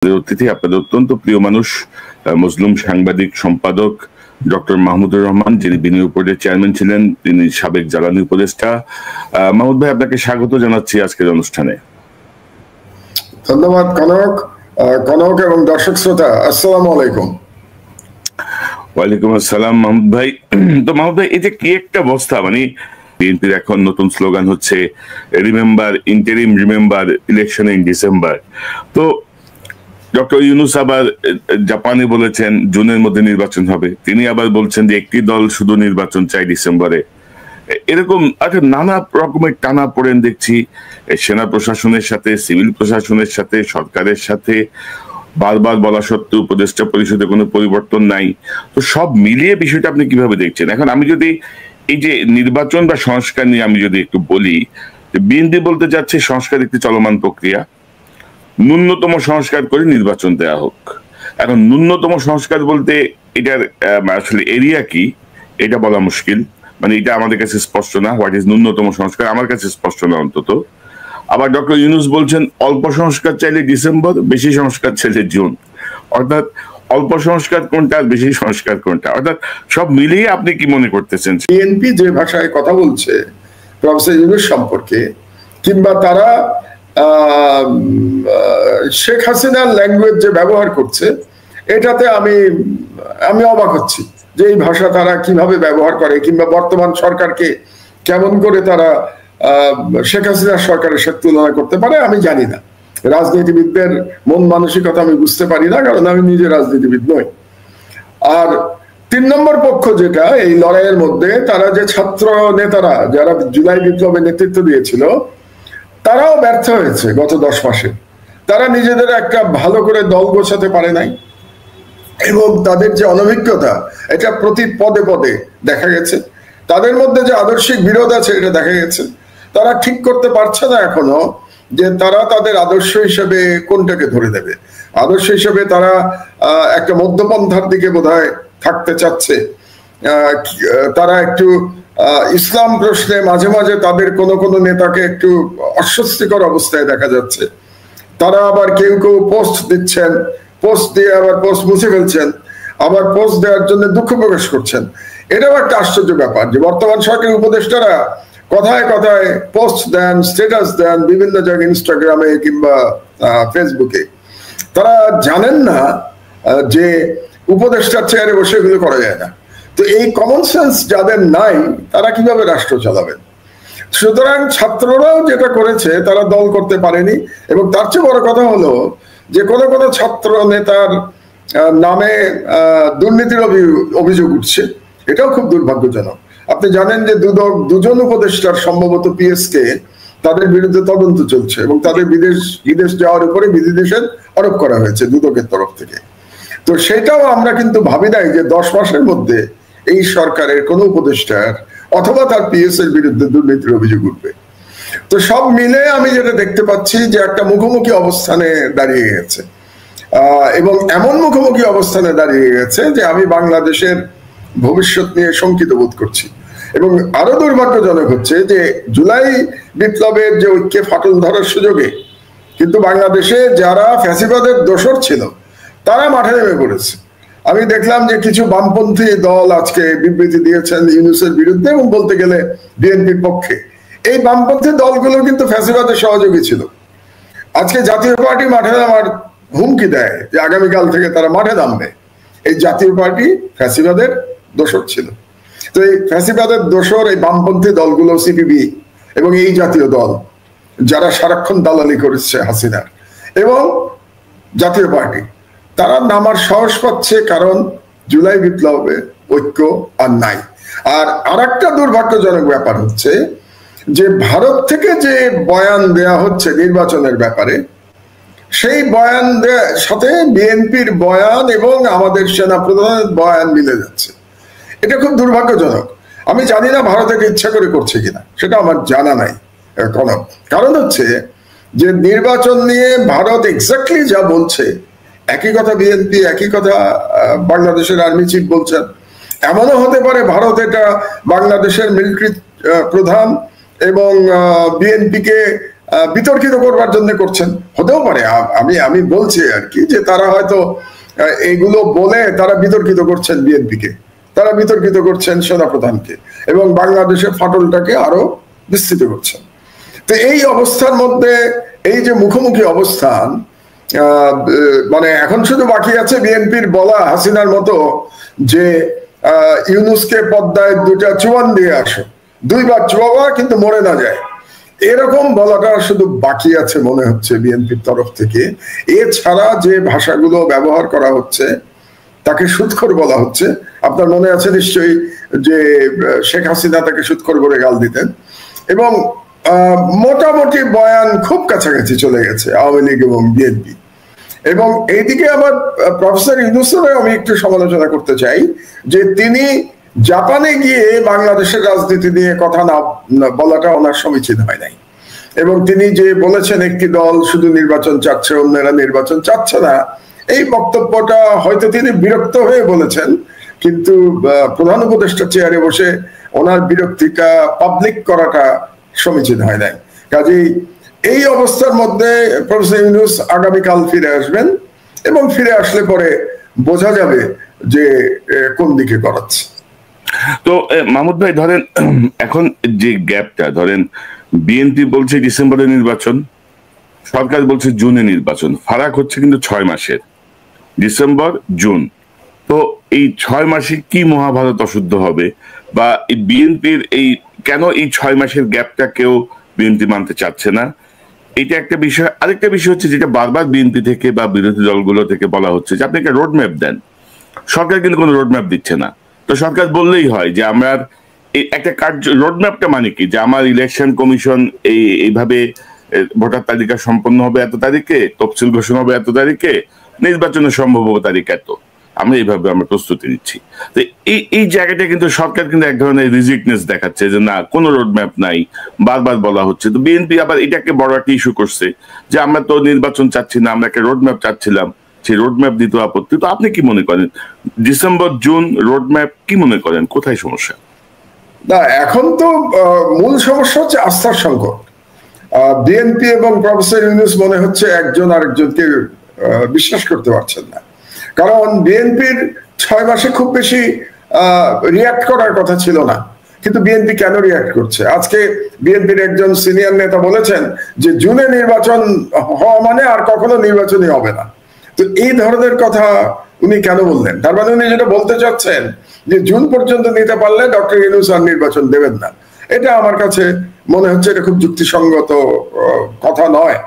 অতিথি আপনাদের অত্যন্ত প্রিয় মানুষ, মুসলিম সাংবাদিক সম্পাদক ডক্টর মাহমুদুর রহমান, যিনি বিনিয়োগ বোর্ডের চেয়ারম্যান ছিলেন, তিনি সাবেক জ্বালানি উপদেষ্টা। মাহমুদ ভাই, আপনাকে স্বাগত জানাচ্ছি আজকের অনুষ্ঠানে। ধন্যবাদ কনক। কনক এবং দর্শক শ্রোতা, আসসালামু আলাইকুম। ওয়ালাইকুম আসসালাম মাহমুদ ভাই। তো মাহমুদ ভাই, এই যে কি একটা অবস্থা, মানে বিএনপির এখন নতুন স্লোগান হচ্ছে remember interim, remember election in December. তো ডক্টর ইউনূস আবার জাপানে বলেছেন জুনের মধ্যে নির্বাচন হবে, তিনি আবার বলছেন যে একটি দল শুধু নির্বাচন চাই ডিসেম্বরে। এরকম একটা নানা রকমের টানা পড়েন দেখছি সেনা প্রশাসনের সাথে, সিভিল প্রশাসনের সাথে, সরকারের সাথে। বারবার বলা সত্ত্বেও উপদেষ্টা পরিষদে কোনো পরিবর্তন নাই। তো সব মিলিয়ে বিষয়টা আপনি কিভাবে দেখছেন? এখন আমি যদি এই যে নির্বাচন বা সংস্কার নিয়ে আমি যদি একটু বলি, বিএনপি বলতে যাচ্ছে সংস্কার একটি চলমান প্রক্রিয়া, ন্যূনতম সংস্কার করে নির্বাচন দেওয়া হোক। এখন ন্যূনতম সংস্কার বলতে এটার আসলে এরিয়া কি এটা বলা মুশকিল, মানে এটা আমাদের কাছে স্পষ্ট না। হোয়াট ইজ ন্যূনতম সংস্কার আমার কাছে স্পষ্ট না অন্তত। আবার ডক্টর ইউনূস বলছেন অল্প সংস্কার চাইলে ডিসেম্বর, বেশি সংস্কার চাইলে জুন। অর্থাৎ অল্প সংস্কার কোনটা আর বেশি সংস্কার কোনটা? অর্থাৎ সব মিলিয়ে আপনি কি মনে করতেছেন? বিএনপি যে ভাষায় কথা বলছে প্রফেসর ইউনূস সম্পর্কে, কিংবা তারা শেখ হাসিনার ল্যাঙ্গুয়েজ যে ব্যবহার করছে, এটাতে আমি অবাক হচ্ছি যে এই ভাষা তারা কিভাবে ব্যবহার করে, কিংবা বর্তমান সরকারকে কেমন করে তারা শেখ হাসিনার সরকারের সাথে তুলনা করতে পারে আমি জানি না। রাজনীতিবিদদের মন মানসিকতা আমি বুঝতে পারি না, কারণ আমি নিজে রাজনীতিবিদ নই। আর ৩ নম্বর পক্ষ যেটা এই লড়াইয়ের মধ্যে, তারা যে ছাত্র নেতারা যারা জুলাই বিপ্লবে নেতৃত্ব দিয়েছিল, তারাও ব্যর্থ হয়েছে গত 10 মাসে। তারা নিজেদের একটা ভালো করে দল গোছাতে পারে নাই, এবং তাদের যে অনভিজ্ঞতা এটা প্রতি পদে পদে দেখা গেছে। তাদের মধ্যে যে আদর্শিক বিরোধ আছে এটা দেখা গেছে। তারা ঠিক করতে পারছে না এখনো যে তারা তাদের আদর্শ হিসেবে কোনটাকে ধরে দেবে। আদর্শ হিসেবে তারা একটা মধ্যপন্থার দিকে বোধহয় থাকতে চাচ্ছে। তারা একটু ইসলাম প্রশ্নে মাঝে মাঝে তাদের কোনো নেতাকে একটু অস্বস্তিকর অবস্থায় দেখা যাচ্ছে। তারা আবার কেউ কেউ পোস্ট দিচ্ছেন, পোস্ট দিয়ে আবার পোস্ট মুছে ফেলছেন, আবার পোস্ট দেওয়ার জন্য দুঃখ প্রকাশ করছেন। এটাও একটা আশ্চর্য ব্যাপার যে বর্তমান সরকারের উপদেষ্টারা কথায় কথায় পোস্ট দেন, স্ট্যাটাস দেন বিভিন্ন জায়গায়, ইনস্টাগ্রামে কিংবা ফেসবুকে। তারা জানেন না যে উপদেষ্টার চেয়ারে বসে এগুলো করা যায় না। তো এই কমন সেন্স যাদের নাই, তারা কিভাবে রাষ্ট্র চালাবেন? সুতরাং ছাত্ররাও যেটা করেছে, তারা দল করতে পারেনি। এবং তার চেয়ে বড় কথা হলো যে কোনো ছাত্র নেতার নামে দুর্নীতির অভিযোগ উঠছে। এটাও খুব দুর্ভাগ্যজনক। আপনি জানেন যে দুজন উপদেষ্টার সম্ভবত পিএসকে তাদের বিরুদ্ধে তদন্ত চলছে, এবং তাদের বিদেশ যাওয়ার উপরে বিধিনিষেধ আরোপ করা হয়েছে দুদকের তরফ থেকে। তো সেটাও আমরা কিন্তু ভাবি নাই যে 10 মাসের মধ্যে এই সরকারের কোন উপদেষ্টার অথবা তার পিএস এর বিরুদ্ধে দুর্নীতির অভিযোগ উঠবে। তো সব মিলে আমি যেটা দেখতে পাচ্ছি যে একটা মুখোমুখি অবস্থানে দাঁড়িয়ে গেছে, এবং এমন মুখোমুখি অবস্থানে দাঁড়িয়ে গেছে যে আমি বাংলাদেশের ভবিষ্যৎ নিয়ে শঙ্কিত বোধ করছি। এবং আরো দুর্ভাগ্যজনক হচ্ছে যে জুলাই বিপ্লবের যে ঐক্যে ফাটল ধরার সুযোগে কিন্তু বাংলাদেশে যারা ফ্যাসিবাদের দোসর ছিল তারা মাঠে নেমে পড়েছে। আমি দেখলাম যে কিছু বামপন্থী দল আজকে বিবৃতি দিয়েছেন ইউনূসের বিরুদ্ধে, এবং বলতে গেলে বিএনপির পক্ষে। এই বামপন্থী দলগুলো কিন্তু ফ্যাসিবাদের সহযোগী ছিল। আজকে জাতীয় পার্টি মাঠে নামার হুমকি দেয় যে আগামীকাল থেকে তারা মাঠে নামবে। এই জাতীয় পার্টি ফ্যাসিবাদের দোসর ছিল। তো এই ফ্যাসিবাদের দোসর এই বামপন্থী দলগুলো, সিপিবি এবং এই জাতীয় দল যারা সারাক্ষণ দালালি করেছে হাসিনার, এবং জাতীয় পার্টি, তারা নামার সাহস পাচ্ছে, কারণ জুলাই বিপ্লবে ঐক্য আর নাই। আর আরেকটা দুর্ভাগ্যজনক ব্যাপার হচ্ছে যে ভারত থেকে যে বয়ান দেয়া হচ্ছে নির্বাচনের ব্যাপারে, সেই বয়ান সাথে বিএনপির বয়ান এবং আমাদের সেনা প্রধানের বয়ান মিলে যাচ্ছে। এটা খুব দুর্ভাগ্যজনক। আমি জানি না ভারতকে ইচ্ছা করে করছে কিনা, সেটা আমার জানা নাই। কারণ হচ্ছে যে নির্বাচন নিয়ে ভারত এক্স্যাক্টলি যা বলছে, একই কথা বিএনপি, একই কথা বাংলাদেশের আর্মি চিফ বলছেন। এমনও হতে পারে ভারত এটা বাংলাদেশের মিলিটারি প্রধান এবং বিএনপিকে বিতর্কিত করবার জন্য করছেন, হতেও পারে। আমি বলছি আর কি যে তারা হয়তো এগুলো বলে তারা বিতর্কিত করছেন বিএনপিকে, তারা বিতর্কিত করছেন সেনাপ্রধানকে, এবং বাংলাদেশের ফাটলটাকে আরো বিস্তৃত করছেন। তো এই অবস্থার মধ্যে এই যে মুখোমুখি অবস্থান, মানে এখন শুধু বাকি আছে বিএনপির বলা হাসিনার মতো যে ইউনূসকে পদ্মায় 2টা চুয়ান দিয়ে আসো, 2বার চুয়াবা কিন্তু মরে না যায়, এরকম বলাটা শুধু বাকি আছে মনে হচ্ছে বিএনপির তরফ থেকে। এছাড়া যে ভাষাগুলো ব্যবহার করা হচ্ছে তাকে সুৎখর বলা হচ্ছে। আপনার মনে আছে নিশ্চয়ই যে শেখ হাসিনা তাকে সুৎখর করে গাল দিতেন, এবং মোটামুটি বয়ান খুব কাছাকাছি চলে গেছে আওয়ামী লীগ এবং বিএনপি। এবং এইদিকে আবার প্রফেসর ইউনূসের আমি একটু সমালোচনা করতে চাই যে তিনি জাপানে গিয়ে বাংলাদেশের রাজনীতি নিয়ে কথা না বলাটা ওনার সমীচীন হয় নাই, এবং তিনি যে বলেছেন একটি দল শুধু নির্বাচন চাচ্ছে, অন্যরা নির্বাচন চাচ্ছে না, এই বক্তব্যটা হয়তো তিনি বিরক্ত হয়ে বলেছেন, কিন্তু প্রধান উপদেষ্টা চেয়ারে বসে ওনার বিরক্তিটা পাবলিক করাটা সমীচীন হয় নাই। কাজেই এই অবস্থার মধ্যে প্রফেসর ইউনূস আগামীকাল ফিরে আসবেন, এবং ফিরে আসলে পরে বোঝা যাবে যে কোন দিকে গড়াচ্ছে। তো মাহমুদ ভাই, ধরেন এখন যে গ্যাপটা, ধরেন বিএনপি বলছে ডিসেম্বরে নির্বাচন, সরকার বলছে জুনে নির্বাচন, ফারাক হচ্ছে কিন্তু 6 মাসের, ডিসেম্বর জুন। তো এই 6 মাসে কি মহাভারত অশুদ্ধ হবে, বা বিএনপির এই কেন এই 6 মাসের গ্যাপটা কেউ বিএনপি মানতে চাচ্ছে না, এটা একটা বিষয়। আরেকটা বিষয় হচ্ছে যেটা বারবার বিএনপি থেকে বা বিরোধী দলগুলো থেকে বলা হচ্ছে যে আপনি একটা রোড ম্যাপ দেন, সরকার কিন্তু কোনো রোড ম্যাপ দিচ্ছে না। তো সরকার বললেই হয় যে আমার একটা কার্য রোড ম্যাপটা মানে কি, যে আমার ইলেকশন কমিশন এইভাবে ভোটার তালিকা সম্পন্ন হবে এত তারিখে, তফসিল ঘোষণা হবে এত তারিখে, নির্বাচনের সম্ভব তারিখ এত, আমরা এইভাবে আমরা প্রস্তুতি নিচ্ছি। তো এই জায়গাটা কিন্তু সরকার কিন্তু এক ধরনের রিজিকনেস দেখাচ্ছে যে না, কোনো রোড ম্যাপ নাই, বারবার বলা হচ্ছে। তো বিএনপি আবার এটাকে বড় একটা ইস্যু করছে যে আমরা তো নির্বাচন চাচ্ছি না, আমরা একটা রোড ম্যাপ চাচ্ছিলাম, সেই রোড ম্যাপ দিতে আপত্তি। তো আপনি কি মনে করেন ডিসেম্বর জুন রোড ম্যাপ কি মনে করেন, কোথায় সমস্যা? না, এখন তো মূল সমস্যা হচ্ছে আস্থার সংকট। বিএনপি এবং প্রফেসর ইউনূস মনে হচ্ছে একজন আরেকজনকে বিশ্বাস করতে পারছেন না, কারণ বিএনপির 6 মাসে খুব বেশি রিয়াক্ট করার কথা ছিল না, কিন্তু বিএনপি কেন রিয়াক্ট করছে? আজকে বিএনপির একজন সিনিয়র নেতা বলেছেন যে জুনে নির্বাচন হওয়া মানে আর কখনো নির্বাচনই হবে না। তো এই ধরনের কথা উনি কেন বললেন? তার মানে উনি যেটা বলতে চাচ্ছেন যে জুন পর্যন্ত নিতে পারলে ডক্টর ইউনূস আর নির্বাচন দেবেন না। এটা আমার কাছে মনে হচ্ছে এটা খুব যুক্তিসঙ্গত কথা নয়।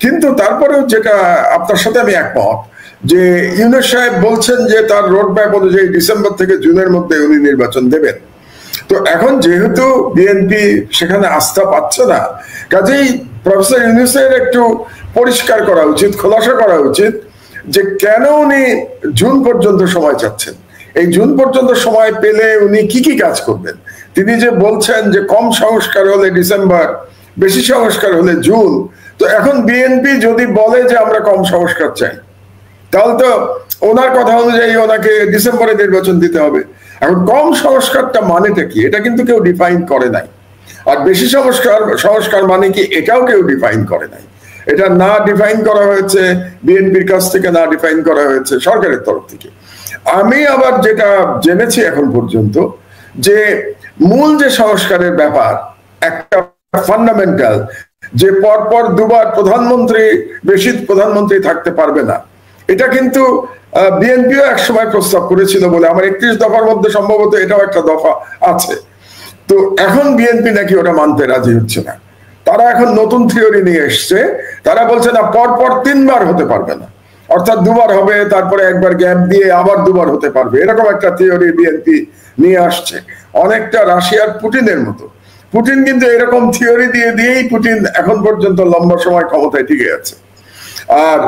কিন্তু তারপরেও যেটা আপনার সাথে আমি একমত যে ইউনূস সাহেব বলছেন যে তার রোড ম্যাপ অনুযায়ী ডিসেম্বর থেকে জুনের মধ্যে উনি নির্বাচন দেবেন। তো এখন যেহেতু বিএনপি সেখানে আস্থা পাচ্ছে না, কাজেই প্রফেসর ইউনূসের একটু পরিষ্কার করা উচিত, খোলাসা করা উচিত যে কেন উনি জুন পর্যন্ত সময় চাচ্ছেন। এই জুন পর্যন্ত সময় পেলে উনি কি কি কাজ করবেন? তিনি যে বলছেন যে কম সংস্কার হলে ডিসেম্বর, বেশি সংস্কার হলে জুন। তো এখন বিএনপি যদি বলে যে আমরা কম সংস্কার চাই, তাহলে তো ওনার কথা অনুযায়ী ওনাকে ডিসেম্বরে নির্বাচন দিতে হবে। এখন কম সংস্কারটা মানেটা কি, এটা কিন্তু কেউ ডিফাইন করে নাই। আর বেশি সংস্কার মানে কি, এটাও কেউ ডিফাইন করে নাই। এটা না ডিফাইন করা হয়েছে বিএনপির কাছ থেকে, না ডিফাইন করা হয়েছে সরকারের তরফ থেকে। আমি আবার যেটা জেনেছি এখন পর্যন্ত যে মূল যে সংস্কারের ব্যাপার, একটা ফান্ডামেন্টাল যে পরপর 2বার প্রধানমন্ত্রী, বেশি প্রধানমন্ত্রী থাকতে পারবে না, এটা কিন্তু বিএনপিও একসময় প্রস্তাব করেছিল বলে আমার 31 দফার মধ্যে সম্ভবত এটাও একটা দফা আছে। তো এখন বিএনপি নাকি ওটা মানতে রাজি হচ্ছে না। তারা এখন নতুন থিওরি নিয়ে এসছে, তারা বলছে না পরপর 3বার হতে পারবে না, অর্থাৎ 2বার হবে, তারপরে একবার গ্যাপ দিয়ে আবার 2বার হতে পারবে, এরকম একটা থিওরি বিএনপি নিয়ে আসছে, অনেকটা রাশিয়ার পুটিনের মতো। পুটিন কিন্তু এরকম থিওরি দিয়ে দিয়েই পুটিন এখন পর্যন্ত লম্বা সময় ক্ষমতায় টিকে আছে। আর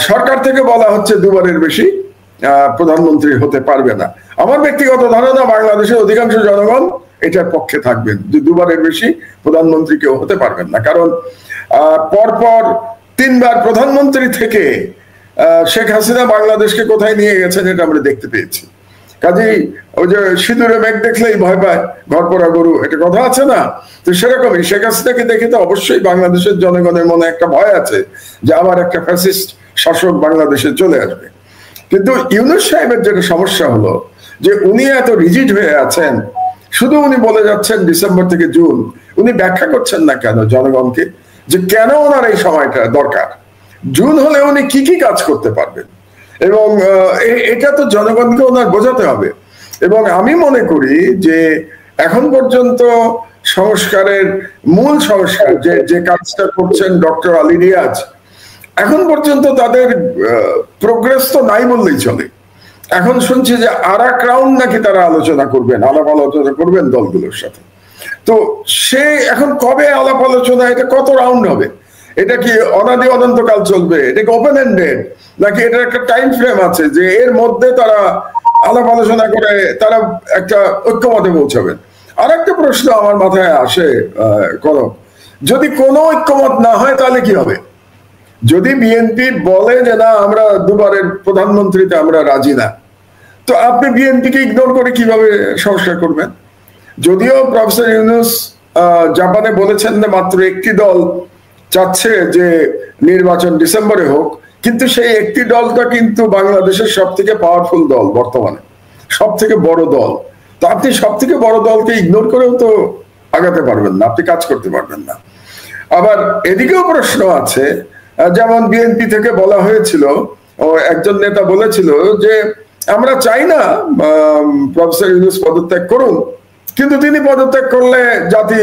সরকার থেকে বলা হচ্ছে 2বারের বেশি প্রধানমন্ত্রী হতে পারবে না। আমার ব্যক্তিগত ধারণা বাংলাদেশের অধিকাংশ জনগণ এটার পক্ষে থাকবেন যে 2বারের বেশি প্রধানমন্ত্রী কেউ হতে পারবেন না, কারণ পরপর 3বার প্রধানমন্ত্রী থেকে শেখ হাসিনা বাংলাদেশকে কোথায় নিয়ে গেছেন এটা আমরা দেখতে পেয়েছি। কাজেই ওই যে সিঁদুরে মেঘ দেখলেই ভয় পায় ঘর পড়া গরু, এটা কথা আছে না? তো সেরকমই শেখ হাসিনাকে দেখে তো অবশ্যই বাংলাদেশের জনগণের মনে একটা ভয় আছে যে আবার একটা ফ্যাসিস্ট শাসক বাংলাদেশে চলে আসবে। কিন্তু ইউনূস সাহেবের যেটা সমস্যা হলো যে উনি এত রিজিড হয়ে আছেন, শুধু উনি বলে যাচ্ছেন ডিসেম্বর থেকে জুন, উনি ব্যাখ্যা করছেন না কেন জনগণকে যে কেন ওনার এই সময়টা দরকার, জুন হলে উনি কি কি কাজ করতে পারবেন, এবং এটা তো জনগণকে ওনার বোঝাতে হবে। এবং আমি মনে করি যে এখন পর্যন্ত সংস্কারের মূল সংস্কার যে কাজটা করছেন ডক্টর আলী রিয়াজ, এখন পর্যন্ত তাদের প্রোগ্রেস তো নাই বললেই চলে। এখন শুনছি যে আর এক রাউন্ড নাকি তারা আলোচনা করবেন, আলাপ আলোচনা করবেন দলগুলোর সাথে। তো সে এখন কবে আলাপ আলোচনা, এটা কত রাউন্ড হবে, এটা কি অনাদি অনন্তকাল চলবে, এটা কি ওপেন এন্ডেড, নাকি এটার একটা টাইম ফ্রেম আছে যে এর মধ্যে তারা আলাপ আলোচনা করে তারা একটা ঐক্যমতে পৌঁছাবেন? আর একটা প্রশ্ন আমার মাথায় আসে, যদি কোনো ঐক্যমত না হয় তাহলে কি হবে? যদি বিএনপি বলে যে না আমরা দুবারের প্রধানমন্ত্রীতে আমরা রাজি না, তো আপনি বিএনপিকে ইগনোর করে কিভাবে সংস্কার করবেন? যদিও প্রফেসর ইউনূস জাপানে বলেছেন যে মাত্র একটি দল চাচ্ছে যে নির্বাচন ডিসেম্বরে হোক, কিন্তু সেই একটি দলটা কিন্তু বাংলাদেশের সব থেকে পাওয়ারফুল দল, বর্তমানে সব থেকে বড় দল। তো আপনি সব থেকে বড় দলকে ইগনোর করেও তো আগাতে পারবেন না, আপনি কাজ করতে পারবেন না। আবার এদিকেও প্রশ্ন আছে, যেমন বিএনপি থেকে বলা হয়েছিল, একজন নেতা বলেছিল যে আমরা চাই না প্রফেসর ইউনূস পদত্যাগ করুন, কিন্তু তিনি পদত্যাগ করলে জাতি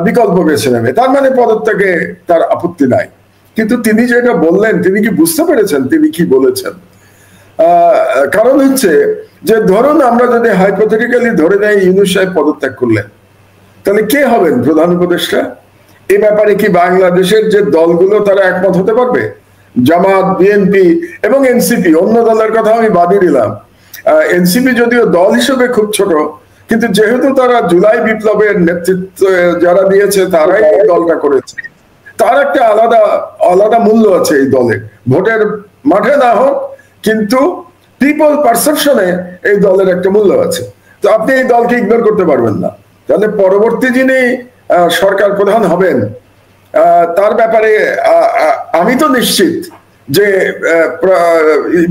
বিকল্প বেছে নেবে, তার মানে পদত্যাগে তার আপত্তি নাই। কিন্তু তিনি যেটা বললেন, তিনি কি বুঝতে পেরেছেন তিনি কি বলেছেন? কারণ হচ্ছে যে ধরুন আমরা যদি হাইপোথেটিক্যালি ধরে নেই ইউনূস সাহেব পদত্যাগ করলেন, তাহলে কে হবেন প্রধান উপদেষ্টা? এ ব্যাপারে কি বাংলাদেশের যে দলগুলো তারা একমত হতে পারবে? জামাত, বিএনপি এবং এনসিপি, অন্য দলের কথা আমি বাদই দিলাম। এনসিপি যদিও দল হিসেবে খুব ছোট, কিন্তু যেহেতু তারা জুলাই বিপ্লবের নেতৃত্ব যারা দিয়েছে তারাই এই দলটা করেছে, তার একটা আলাদা আলাদা মূল্য আছে এই দলের, ভোটের মাঠে না হোক কিন্তু পিপল পারসেপশনে এই দলের একটা মূল্য আছে। তো আপনি এই দলকে ইগনোর করতে পারবেন না। তাহলে পরবর্তী যিনি সরকার প্রধান হবেন তার ব্যাপারে আমি তো নিশ্চিত যে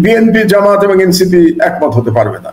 বিএনপি, জামাত এবং এনসিপি একমত হতে পারবে না।